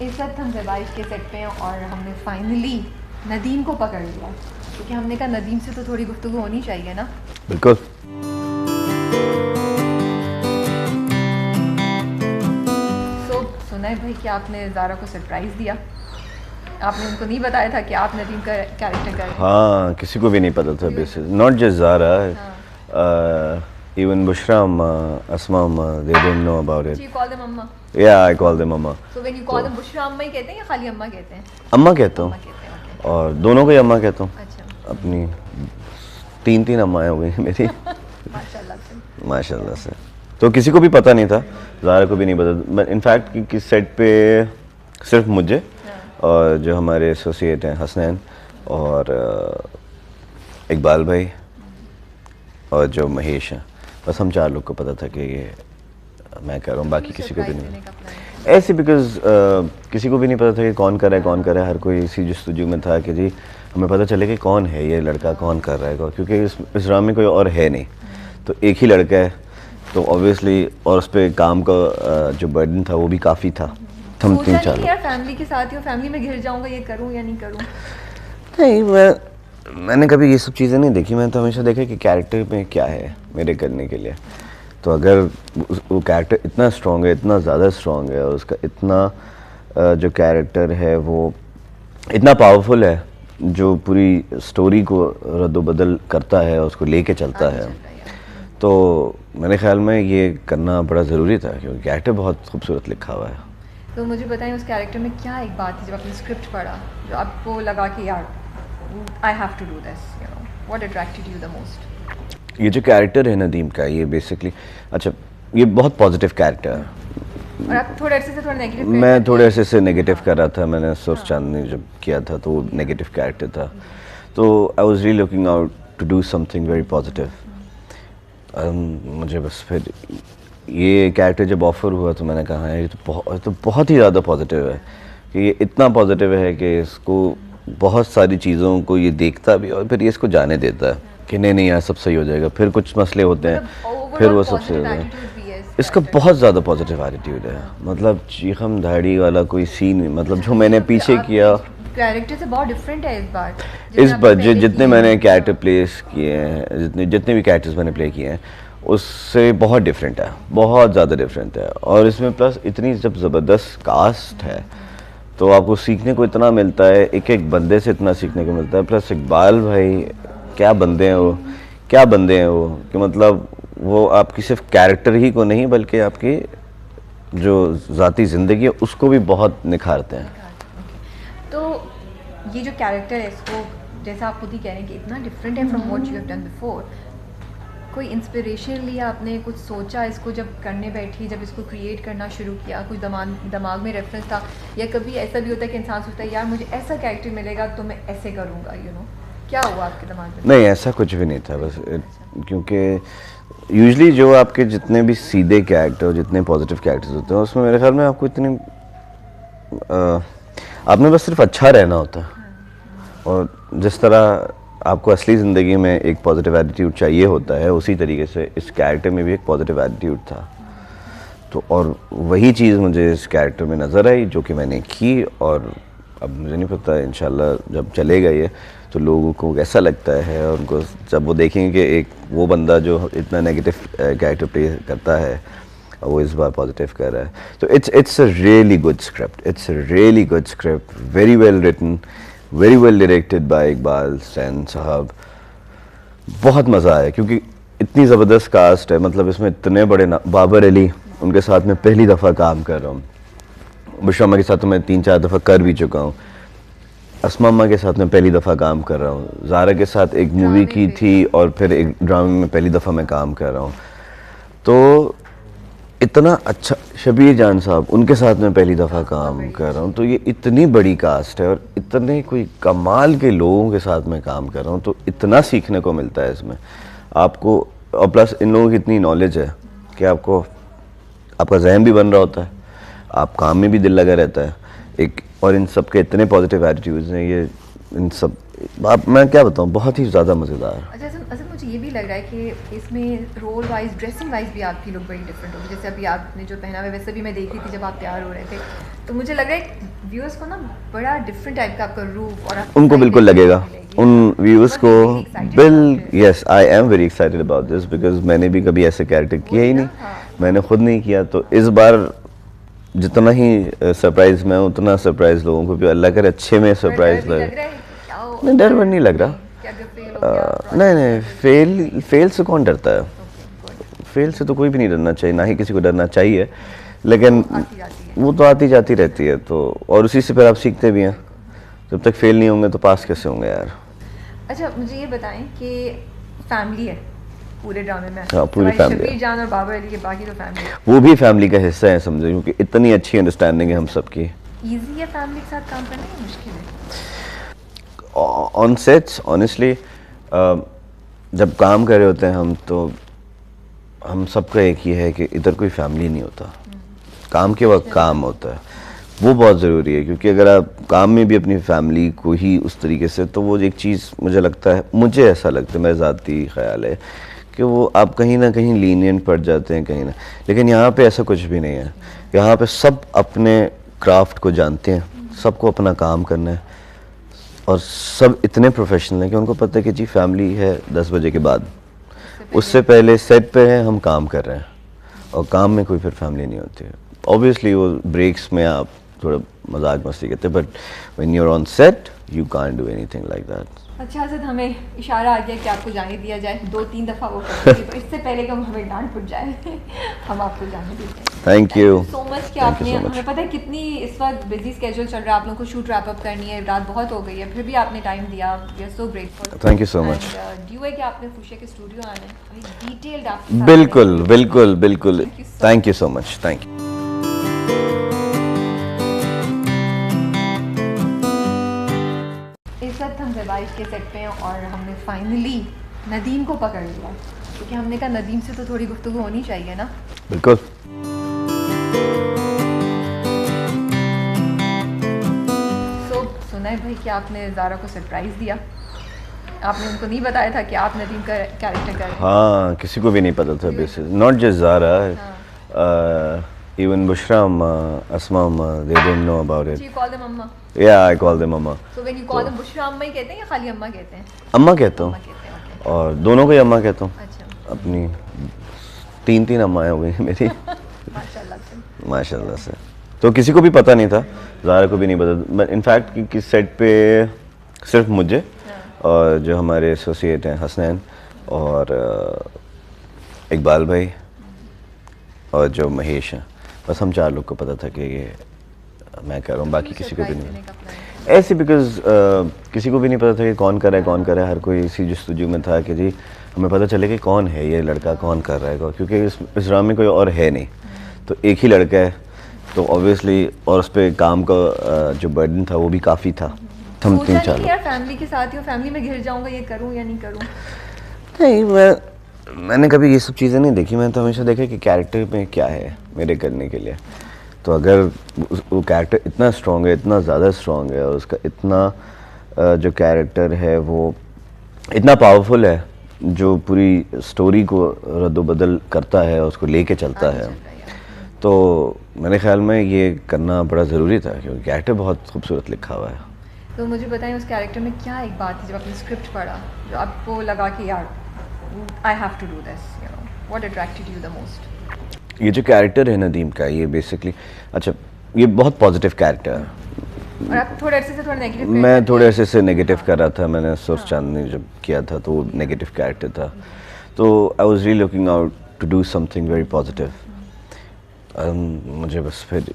इस वक्त हम ज़वाइज के सेट पे हैं और हमने फाइनली नदीम को पकड़ लिया, क्योंकि हमने कहा नदीम से तो थोड़ी गुफ्तगू होनी चाहिए ना। बिल्कुल। सुना है भाई कि आपने ज़ारा को सरप्राइज़ दिया, आपने उनको नहीं बताया था कि आप नदीम का कैरेक्टर कर रहे हैं? हाँ, किसी को भी नहीं पता था basis, not just Zara, even Bushra amma, Asma amma, they didn't know about it. So you call them अम्मा? Yeah, I call them amma. So when you call them Bushra अम्मा ही कहते हैं या खाली अम्मा कहते हैं? अम्मा कहता हूँ, अम्मा कहते हैं, okay. और दोनों को ही अम्मा कहता हूँ। अच्छा। अपनी तीन अम्माएं हो गई मेरी। माशाल्लाह से। माशाल्लाह से। तो किसी को भी पता नहीं था, ज़ारा को भी नहीं पता। इनफैक्ट कि सेट पे सिर्फ मुझे और जो हमारे एसोसिएट हैं हसनैन और इकबाल भाई और जो महेश हैं, बस हम 4 लोग को पता था कि ये मैं कर रहा हूँ, बाकी किसी को भी नहीं। ऐसे बिकॉज किसी को भी नहीं पता था कि कौन कर रहा है, हर कोई इसी जस्तजू में था कि जी हमें पता चले कि कौन है ये लड़का, कौन कर रहा है, क्योंकि इस ड्रामे में कोई और है नहीं, तो एक ही लड़का है, तो ऑब्वियसली और उस पर काम का जो बर्डन था वो भी काफ़ी था। हम 3-4 लोग। यार फैमिली के साथ ही, फैमिली में घिर जाऊंगा, ये करूँ या नहीं करूँ? नहीं, मैंने कभी ये सब चीज़ें नहीं देखी। मैंने तो हमेशा देखा कि कैरेक्टर में क्या है मेरे करने के लिए। तो अगर वो कैरेक्टर इतना स्ट्रॉन्ग है, इतना ज़्यादा स्ट्रॉन्ग है, और उसका इतना जो कैरेक्टर है वो इतना पावरफुल है, जो पूरी स्टोरी को रद्दोबदल करता है, उसको लेके चलता है, तो मेरे ख्याल में ये करना बड़ा ज़रूरी था, क्योंकि कैरेक्टर बहुत खूबसूरत लिखा हुआ है। तो मुझे बताएं उस कैरेक्टर में क्या एक बात थी जब आपने स्क्रिप्ट पढ़ा जो आपको लगा कि यार I have to do this, you know, what attracted you the most? ये जो कैरेक्टर है नदीम का, ये बेसिकली अच्छा, ये बहुत पॉजिटिव कैरेक्टर है। और आप थोड़े अरसे से थोड़ा नेगेटिव? मैं थोड़े अरसे से नेगेटिव कर रहा था। मैंने सुर्ख चांदनी जब किया था तो वो नेगेटिव कैरेक्टर था, तो I was really looking out to do something very positive. मुझे बस फिर ये कैरेक्टर जब ऑफ़र हुआ तो मैंने कहा ये तो बहुत ही ज़्यादा पॉजिटिव है, कि ये इतना पॉजिटिव है कि इसको बहुत सारी चीज़ों को ये देखता भी और फिर ये इसको जाने देता है कि नहीं यार सब सही हो जाएगा। फिर कुछ मसले होते हैं, फिर वो सब सही होता है। इसका बहुत ज़्यादा पॉजिटिव एटीट्यूड है, मतलब चीखम धाड़ी वाला कोई सीन, मतलब जो मैंने पीछे किया कैरेक्टर से बहुत डिफरेंट है इस बार जितने मैंने कैरेक्टर प्लेस किए हैं, जितने भी कैरेक्टर्स मैंने प्ले किए हैं, उससे बहुत डिफरेंट है, बहुत ज़्यादा डिफरेंट है। और इसमें प्लस इतनी जब ज़बरदस्त कास्ट है तो आपको सीखने को इतना मिलता है, एक एक बंदे से इतना सीखने को मिलता है। प्लस इकबाल भाई क्या बंदे हैं वो कि मतलब वो आपकी सिर्फ कैरेक्टर ही को नहीं बल्कि आपकी जो ज़ाती ज़िंदगी है उसको भी बहुत निखारते हैं। तो ये जो कैरेक्टर है इसको, जैसा आप खुद ही कह रहे हैं कि इतना डिफरेंट है from what you have done before, कोई इंस्पिरेशन लिया आपने, कुछ सोचा इसको जब करने बैठी, जब इसको क्रिएट करना शुरू किया, कुछ दिमाग में रेफरेंस था, या कभी ऐसा भी होता है कि इंसान सोचता है यार मुझे ऐसा कैरेक्टर मिलेगा तो मैं ऐसे करूँगा, यू नो, क्या हुआ आपके दिमाग में? नहीं, ऐसा कुछ भी नहीं था, बस क्योंकि यूजली जो आपके जितने भी सीधे कैरेक्टर, जितने पॉजिटिव कैरेक्टर्स होते हैं उसमें मेरे ख्याल में आपको इतनी आपने बस सिर्फ अच्छा रहना होता है, और जिस तरह आपको असली ज़िंदगी में एक पॉजिटिव एटीट्यूड चाहिए होता है, उसी तरीके से इस कैरेक्टर में भी एक पॉजिटिव एटीट्यूड था। तो और वही चीज़ मुझे इस कैरेक्टर में नज़र आई जो कि मैंने की, और अब मुझे नहीं पता इंशाल्लाह जब चलेगा ये तो लोगों को कैसा लगता है, और उनको जब वो देखेंगे कि एक वो बंदा जो इतना नेगेटिव कैरेक्टर प्ले करता है वो इस बार पॉजिटिव कर रहा है। तो it's a really good script, very well written, very well directed by Iqbal Hussain sahab. बहुत मज़ा आया क्योंकि इतनी ज़बरदस्त कास्ट है, मतलब इसमें इतने बड़े बाबर अली, उनके साथ मैं पहली दफ़ा काम कर रहा हूँ। बुशरा अम्मा के साथ तो मैं 3-4 दफ़ा कर भी चुका हूँ। अस्मा अम्मा के साथ मैं पहली दफ़ा काम कर रहा हूँ। ज़ारा के साथ एक मूवी की थी और फिर एक ड्रामे में पहली दफ़ा मैं काम कर रहा हूँ। तो इतना अच्छा, शबीर जान साहब, उनके साथ मैं पहली दफ़ा काम कर रहा हूँ। तो ये इतनी बड़ी कास्ट है और इतने कोई कमाल के लोगों के साथ मैं काम कर रहा हूँ, तो इतना सीखने को मिलता है इसमें आपको। और प्लस इन लोगों की इतनी नॉलेज है कि आपको, आपका जहन भी बन रहा होता है, आप काम में भी दिल लगा रहता है एक, और इन सब के इतने पॉजिटिव एटीट्यूड्स हैं, ये इन सब आप मैं क्या बताऊँ, बहुत ही ज़्यादा मज़ेदार। अच्छा असल मुझे ये भी लग रहा है कि इसमें रोल वाइज ड्रेसिंग वाइज भी आपकी लुक बड़ी डिफरेंट होगी। जैसे अभी आपने जो पहना हुआ है वैसे भी मैं देख रही थी जब आप तैयार हो रहे थे, तो मुझे लग रहा है व्यूअर्स को ना बड़ा डिफरेंट टाइप का आपका रूप और उनको बिल्कुल लगेगा, उन व्यूअर्स को yes, I am very excited about this because मैंने भी कभी ऐसे कैरेक्टर किया ही नहीं, मैंने खुद नहीं किया। तो इस बार जितना ही सरप्राइज मैं उतना सरप्राइज लोगों को भी, अल्लाह करे अच्छे में सरप्राइज लगे। नहीं, डर वर नहीं लग रहा। नहीं नहीं, फेल से कौन डरता है? फेल से तो कोई भी नहीं डरना चाहिए, ना ही किसी को डरना चाहिए, लेकिन वो तो आती जाती रहती है। तो और उसी से फिर आप सीखते भी हैं। जब तक फेल नहीं होंगे तो पास कैसे होंगे यार? अच्छा मुझे ये बताएं कि फैमिली है पूरे ड्रामे में? हाँ, पूरी फैमिली। शबीर जान और बाबर अली के बाकी तो फैमिली, वो भी फैमिली का हिस्सा है समझे, क्योंकि इतनी अच्छी अंडरस्टैंडिंग है हम सबकी। इजी है फैमिली के साथ काम करना या मुश्किल है? ऑन सेट्स ऑनेस्टली जब काम कर रहे होते हैं हम, तो हम सबका एक ही है कि इधर कोई फैमिली नहीं होता, काम के वक्त काम होता है। वो बहुत ज़रूरी है, क्योंकि अगर आप काम में भी अपनी फैमिली को ही उस तरीके से, तो वो एक चीज़ मुझे लगता है, मुझे ऐसा लगता है, मेरा ज़ाती ख्याल है कि वो आप कहीं ना कहीं लीनियंट पड़ जाते हैं कहीं ना। लेकिन यहाँ पे ऐसा कुछ भी नहीं है। यहाँ पे सब अपने क्राफ्ट को जानते हैं, सबको अपना काम करना है, और सब इतने प्रोफेशनल हैं कि उनको पता है कि जी फैमिली है 10 बजे के बाद, उससे पहले सेट पे हैं, हम काम कर रहे हैं, और काम में कोई फिर फैमिली नहीं होती है। ऑब्वियसली वो ब्रेक्स में आप थोड़ा मजाक मस्ती करते हैं, but when you are on set you can't do anything like that. अच्छा हसद, हमें इशारा आ गया कि आपको जाने दिया जाए, 2-3 दफ़ा वो कर दिए, तो इससे पहले कि हमें डांट पड़ जाए हम आपको जाने देते हैं। थैंक यू सो मच कि आपने, हमें पता है कितनी इस वक्त बिजी स्केड्यूल चल रहा है, आप लोगों को शूट रैप अप करनी है, रात बहुत हो गई है, फिर भी आपने टाइम दिया, we are so grateful. Thank you so much. ड्यू है कि आपने फुशिया के स्टूडियो आना है, डिटेल्ड आपके साथ। बिल्कुल बिल्कुल बिल्कुल, thank you so much, thank you. इस वक्त हम ज़बाइश के सेट पे हैं और हमने फाइनली नदीम को पकड़ लिया, क्योंकि हमने कहा नदीम से तो थोड़ी गुफ्तगू होनी चाहिए ना। बिल्कुल। सुना है भाई कि आपने ज़ारा को सरप्राइज़ दिया, आपने उनको नहीं बताया था कि आप नदीम का कैरेक्टर कर रहे हैं? हाँ, किसी को भी नहीं पता था basically, not just Zara, even Bushra amma, Asma amma, they didn't know about it. So you call them amma? Yeah, I call them amma. So when you call them Bushra amma ही कहते हैं या खाली अम्मा कहते हैं? अम्मा कहता हूँ, कहते हैं, okay. और दोनों को ही अम्मा कहता हूँ। अच्छा। अपनी 3 अम्माएं हो गई मेरी माशाल्लाह से। माशाल्लाह से। तो किसी को भी पता नहीं था, ज़ारा को भी नहीं पता। इनफैक्ट कि सेट पे सिर्फ मुझे और जो हमारे एसोसिएट हैं हसनैन और इकबाल भाई और जो महेश हैं, बस हम 4 लोग को पता था कि ये मैं कर रहा हूँ, बाकी किसी को भी नहीं। ऐसे बिकॉज किसी को भी नहीं पता था कि कौन कर रहा है, कौन कर रहा है। हर कोई इसी जस्तजू में था कि जी हमें पता चले कि कौन है ये लड़का, कौन कर रहा है, क्योंकि इस ड्रामे में कोई और है नहीं, तो एक ही लड़का है, तो ऑब्वियसली और उस पर काम का जो बर्डन था वो भी काफ़ी था। हम 3-4 लोग। यार फैमिली के साथ ही, फैमिली में घिर जाऊंगा, ये करूँ या नहीं करूँ? नहीं, मैंने कभी ये सब चीज़ें नहीं देखी। मैंने तो हमेशा देखा कि कैरेक्टर में क्या है मेरे करने के लिए। तो अगर वो कैरेक्टर इतना स्ट्रॉन्ग है, इतना ज़्यादा स्ट्रॉन्ग है, और उसका इतना जो कैरेक्टर है वो इतना पावरफुल है, जो पूरी स्टोरी को रद्दोबदल करता है और उसको लेके चलता है, तो मेरे ख्याल में ये करना बड़ा ज़रूरी था, क्योंकि कैरेक्टर बहुत खूबसूरत लिखा हुआ है। तो मुझे बताएं उस कैरेक्टर में क्या एक बात थी जब आपने स्क्रिप्ट पढ़ा जो आपको लगा कि यार I have to do this, you know, what attracted you the most? ये जो कैरेक्टर है नदीम का, ये बेसिकली, अच्छा ये बहुत पॉजिटिव कैरेक्टर है। और आप थोड़े अरसे से थोड़ा नेगेटिव? मैं थोड़े अरसे से नेगेटिव कर रहा था। मैंने सुर्ख चांदनी जब किया था तो वो नेगेटिव कैरेक्टर था, तो I was really looking out to do something very positive. मुझे बस फिर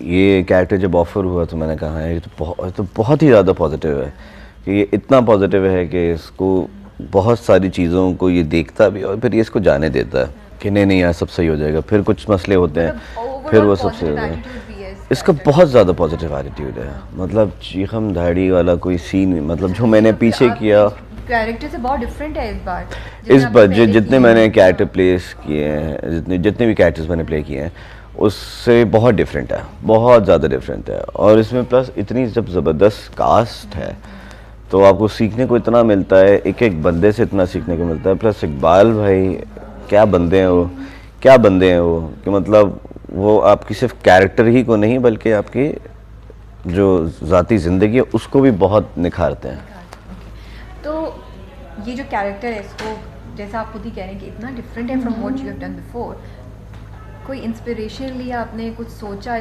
ये कैरेक्टर जब ऑफर हुआ तो मैंने कहा ये तो बहुत ही ज़्यादा पॉजिटिव है, कि ये इतना पॉजिटिव है कि इसको बहुत सारी चीज़ों को ये देखता भी और फिर ये इसको जाने देता है कि नहीं यार सब सही हो जाएगा। फिर कुछ मसले होते हैं, फिर वो सब सही हो जाएगा। इसका बहुत ज़्यादा पॉजिटिव एटीट्यूड है, मतलब चीखम धाड़ी वाला कोई सीन, मतलब जो मैंने पीछे किया कैरेक्टर से बहुत डिफरेंट है इस बार जितने मैंने कैरेक्टर प्लेस किए हैं, जितने भी कैरेक्टर्स मैंने प्ले किए हैं उससे बहुत डिफरेंट है, बहुत ज़्यादा डिफरेंट है। और इसमें प्लस इतनी जब ज़बरदस्त कास्ट है तो आपको सीखने को इतना मिलता है, एक एक बंदे से इतना सीखने को मिलता है। प्लस इकबाल भाई क्या बंदे हैं वो, क्या बंदे हैं वो, कि मतलब वो आपकी सिर्फ कैरेक्टर ही को नहीं बल्कि आपकी जो ज़ाती ज़िंदगी है उसको भी बहुत निखारते हैं। तो ये जो कैरेक्टर है इसको, जैसा आप खुद ही कह रहे हैं कि इतना डिफरेंट है from what you have done before, कोई इंस्पिरेशन लिया आपने, कुछ सोचा